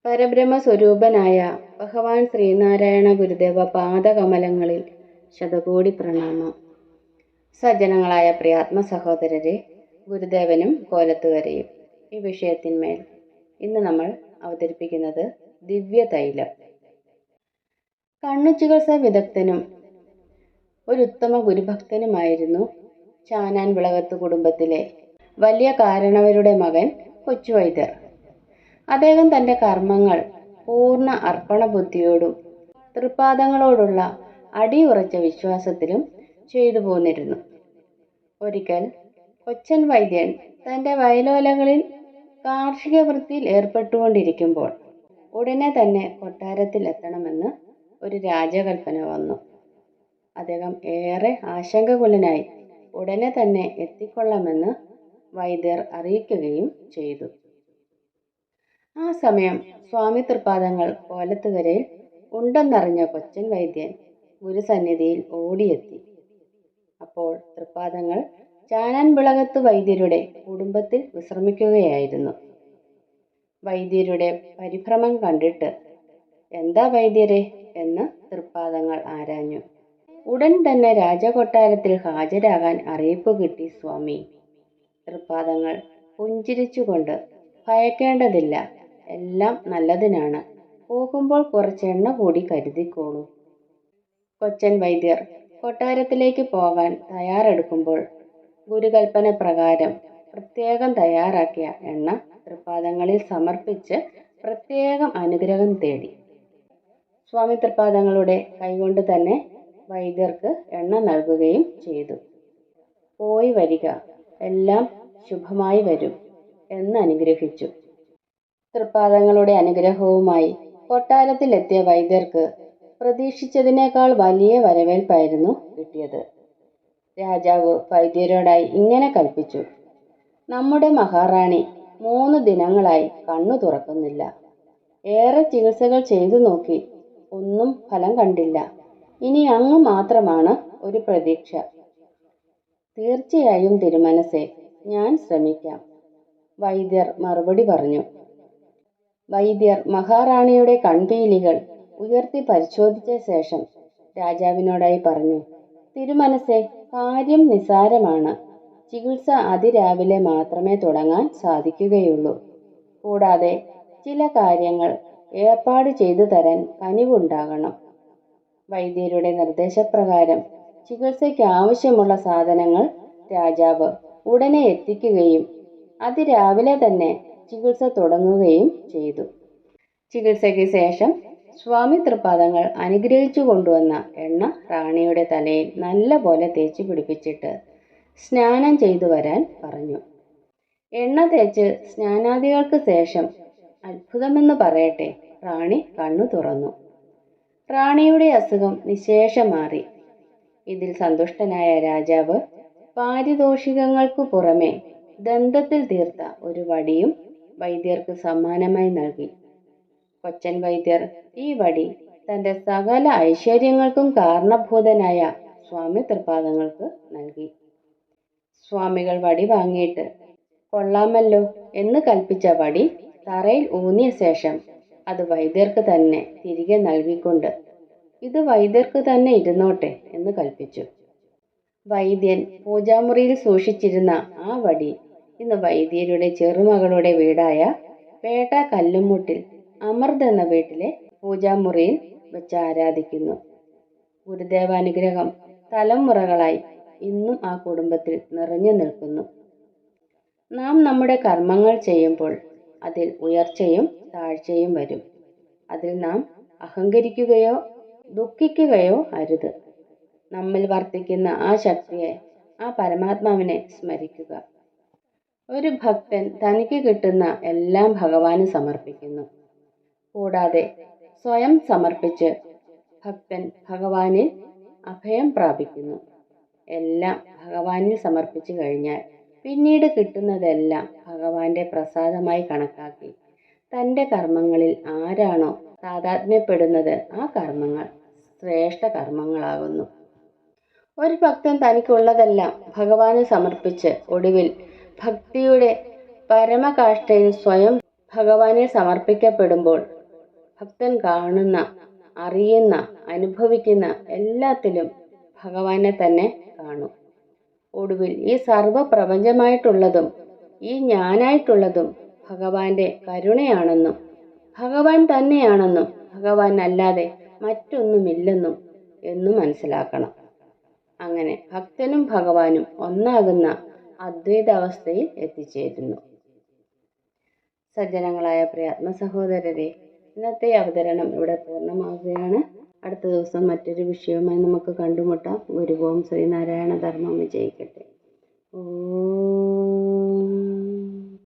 പരബ്രഹ്മ സ്വരൂപനായ ഭഗവാൻ ശ്രീനാരായണ ഗുരുദേവ പാദകമലങ്ങളിൽ ശതകോടി പ്രണാമം. സജ്ജനങ്ങളായ പ്രിയാത്മ സഹോദരരെ, ഗുരുദേവനും കോലത്തുകരയും ഈ വിഷയത്തിന്മേൽ ഇന്ന് നമ്മൾ അവതരിപ്പിക്കുന്നത് ദിവ്യതൈലം. കണ്ണുചികിത്സ വിദഗ്ധനും ഒരു ഉത്തമ ഗുരുഭക്തനുമായിരുന്നു ചാനാൻ വിളകത്ത് കുടുംബത്തിലെ വലിയ കാരണവരുടെ മകൻ കൊച്ചുവൈദ്യർ. അദ്ദേഹം തൻ്റെ കർമ്മങ്ങൾ പൂർണ്ണ അർപ്പണബുദ്ധിയോടും തൃപ്പാദങ്ങളോടുള്ള അടിയുറച്ച വിശ്വാസത്തിലും ചെയ്തു പോന്നിരുന്നു. ഒരിക്കൽ കൊച്ചൻ വൈദ്യൻ തൻ്റെ വയലോലകളിൽ കാർഷിക വൃത്തിയിൽ ഏർപ്പെട്ടുകൊണ്ടിരിക്കുമ്പോൾ ഉടനെ തന്നെ കൊട്ടാരത്തിൽ എത്തണമെന്ന് ഒരു രാജകൽപ്പന വന്നു. അദ്ദേഹം ഏറെ ആശങ്കാകുലനായി ഉടനെ തന്നെ എത്തിക്കൊള്ളാമെന്ന് വൈദ്യർ അറിയിക്കുകയും ചെയ്തു. ആ സമയം സ്വാമി തൃപ്പാദങ്ങൾ കോലത്തുകരയിൽ ഉണ്ടെന്നറിഞ്ഞ കൊച്ചൻ വൈദ്യൻ ഗുരുസന്നിധിയിൽ ഓടിയെത്തി. അപ്പോൾ തൃപ്പാദങ്ങൾ ചാനാൻ വിളകത്ത് വൈദ്യരുടെ കുടുംബത്തിൽ വിശ്രമിക്കുകയായിരുന്നു. വൈദ്യരുടെ പരിഭ്രമം കണ്ടിട്ട് "എന്താ വൈദ്യരെ" എന്ന് തൃപ്പാദങ്ങൾ ആരാഞ്ഞു. ഉടൻ തന്നെ രാജകൊട്ടാരത്തിൽ ഹാജരാകാൻ അറിയിപ്പ് കിട്ടി സ്വാമി. തൃപ്പാദങ്ങൾ പുഞ്ചിരിച്ചുകൊണ്ട് "ഭയക്കേണ്ടതില്ല, എല്ലാം നല്ലതിനാണ്. പോകുമ്പോൾ കുറച്ച് എണ്ണ കൂടി കരുതിക്കോളൂ." കൊച്ചൻ വൈദ്യർ കൊട്ടാരത്തിലേക്ക് പോകാൻ തയ്യാറെടുക്കുമ്പോൾ ഗുരുകൽപ്പന പ്രകാരം പ്രത്യേകം തയ്യാറാക്കിയ എണ്ണ തൃപ്പാദങ്ങളിൽ സമർപ്പിച്ച് പ്രത്യേകം അനുഗ്രഹം തേടി. സ്വാമി തൃപ്പാദങ്ങളുടെ കൈകൊണ്ട് തന്നെ വൈദ്യർക്ക് എണ്ണ നൽകുകയും ചെയ്തു. "പോയി വരിക, എല്ലാം ശുഭമായി വരും" എന്ന് അനുഗ്രഹിച്ചു. തൃപ്പാദങ്ങളുടെ അനുഗ്രഹവുമായി കൊട്ടാരത്തിലെത്തിയ വൈദ്യർക്ക് പ്രതീക്ഷിച്ചതിനേക്കാൾ വലിയ വരവേൽപ്പായിരുന്നു കിട്ടിയത്. രാജാവ് വൈദ്യരോടായി ഇങ്ങനെ കൽപ്പിച്ചു: "നമ്മുടെ മഹാറാണി 3 ദിനങ്ങളായി കണ്ണു തുറക്കുന്നില്ല. ഏറെ ചികിത്സകൾ ചെയ്തു നോക്കി, ഒന്നും ഫലം കണ്ടില്ല. ഇനി അങ്ങ് മാത്രമാണ് ഒരു പ്രതീക്ഷ." "തീർച്ചയായും തിരുമനസ്സേ, ഞാൻ ശ്രമിക്കാം," വൈദ്യർ മറുപടി പറഞ്ഞു. വൈദ്യർ മഹാറാണിയുടെ കൺപീലികൾ ഉയർത്തി പരിശോധിച്ച ശേഷം രാജാവിനോടായി പറഞ്ഞു: "തിരുമനസ്സേ, കാര്യം നിസ്സാരമാണ്. ചികിത്സ അതിരാവിലെ മാത്രമേ തുടങ്ങാൻ സാധിക്കുകയുള്ളൂ. കൂടാതെ ചില കാര്യങ്ങൾ ഏർപ്പാട് ചെയ്തു തരാൻ കനിവുണ്ടാകണം." വൈദ്യരുടെ നിർദ്ദേശപ്രകാരം ചികിത്സയ്ക്ക് ആവശ്യമുള്ള സാധനങ്ങൾ രാജാവ് ഉടനെ എത്തിക്കുകയും അതിരാവിലെ തന്നെ ചികിത്സ തുടങ്ങുകയും ചെയ്തു. ചികിത്സയ്ക്ക് ശേഷം സ്വാമി തൃപ്പാദങ്ങൾ അനുഗ്രഹിച്ചു കൊണ്ടുവന്ന എണ്ണ റാണിയുടെ തലയിൽ നല്ല പോലെ തേച്ചു പിടിപ്പിച്ചിട്ട് സ്നാനം ചെയ്തു വരാൻ പറഞ്ഞു. എണ്ണ തേച്ച് സ്നാനാദികൾക്ക് ശേഷം അത്ഭുതമെന്ന് പറയട്ടെ, റാണി കണ്ണു തുറന്നു. റാണിയുടെ അസുഖം നിശേഷം മാറി. ഇതിൽ സന്തുഷ്ടനായ രാജാവ് പാരിതോഷികങ്ങൾക്കു പുറമെ ദന്തത്തിൽ തീർത്ത ഒരു വടിയും വൈദ്യർക്ക് സമ്മാനമായി നൽകി. കൊച്ചൻ വൈദ്യർ ഈ വടി തൻ്റെ സകല ഐശ്വര്യങ്ങൾക്കും കാരണഭൂതനായ സ്വാമി തൃപ്പാദങ്ങൾക്ക് നൽകി. സ്വാമികൾ വടി വാങ്ങിയിട്ട് "കൊള്ളാമല്ലോ" എന്ന് കൽപ്പിച്ച വടി തറയിൽ ഊന്നിയ ശേഷം അത് വൈദ്യർക്ക് തന്നെ തിരികെ നൽകിക്കൊണ്ട് "ഇത് വൈദ്യർക്ക് തന്നെ ഇരുന്നോട്ടെ" എന്ന് കൽപ്പിച്ചു. വൈദ്യൻ പൂജാമുറിയിൽ സൂക്ഷിച്ചിരുന്ന ആ വടി ഇന്ന് വൈദ്യരുടെ ചെറുമകളുടെ വീടായ പേട്ട കല്ലുമുട്ടിൽ അമൃത് എന്ന വീട്ടിലെ പൂജാമുറിയിൽ വെച്ച് ആരാധിക്കുന്നു. ഗുരുദേവാനുഗ്രഹം തലമുറകളായി ഇന്നും ആ കുടുംബത്തിൽ നിറഞ്ഞു നിൽക്കുന്നു. നാം നമ്മുടെ കർമ്മങ്ങൾ ചെയ്യുമ്പോൾ അതിൽ ഉയർച്ചയും താഴ്ചയും വരും. അതിൽ നാം അഹങ്കരിക്കുകയോ ദുഃഖിക്കുകയോ അരുത്. നമ്മിൽ വർത്തിക്കുന്ന ആ ശക്തിയെ, ആ പരമാത്മാവിനെ സ്മരിക്കുക. ഒരു ഭക്തൻ തനിക്ക് കിട്ടുന്ന എല്ലാം ഭഗവാന് സമർപ്പിക്കുന്നു. കൂടാതെ സ്വയം സമർപ്പിച്ച് ഭക്തൻ ഭഗവാനിൽ അഭയം പ്രാപിക്കുന്നു. എല്ലാം ഭഗവാനിൽ സമർപ്പിച്ചു കഴിഞ്ഞാൽ പിന്നീട് കിട്ടുന്നതെല്ലാം ഭഗവാന്റെ പ്രസാദമായി കണക്കാക്കി തൻ്റെ കർമ്മങ്ങളിൽ ആരാണോ താതാത്മ്യപ്പെടുന്നത് ആ കർമ്മങ്ങൾ ശ്രേഷ്ഠ കർമ്മങ്ങളാകുന്നു. ഒരു ഭക്തൻ തനിക്കുള്ളതെല്ലാം ഭഗവാന് സമർപ്പിച്ച് ഒടുവിൽ ഭക്തിയുടെ പരമകാഷ്ഠയിൽ സ്വയം ഭഗവാനെ സമർപ്പിക്കപ്പെടുമ്പോൾ ഭക്തൻ കാണുന്ന, അറിയുന്ന, അനുഭവിക്കുന്ന എല്ലാത്തിലും ഭഗവാനെ തന്നെ കാണും. ഒടുവിൽ ഈ സർവപ്രപഞ്ചമായിട്ടുള്ളതും ഈ ഞാനായിട്ടുള്ളതും ഭഗവാന്റെ കരുണയാണെന്നും ഭഗവാൻ തന്നെയാണെന്നും ഭഗവാൻ അല്ലാതെ മറ്റൊന്നുമില്ലെന്നും എന്നും മനസ്സിലാക്കണം. അങ്ങനെ ഭക്തനും ഭഗവാനും ഒന്നാകുന്ന അദ്വൈതാവസ്ഥയിൽ എത്തിച്ചേരുന്നു. സജ്ജനങ്ങളായ പ്രിയാത്മ സഹോദരരെ, ഇന്നത്തെ അവതരണം ഇവിടെ പൂർണ്ണമാവുകയാണ്. അടുത്ത ദിവസം മറ്റൊരു വിഷയവുമായി നമുക്ക് കണ്ടുമുട്ടാം. ഗുരുവും ശ്രീനാരായണ ധർമ്മം വിജയിക്കട്ടെ. ഓം.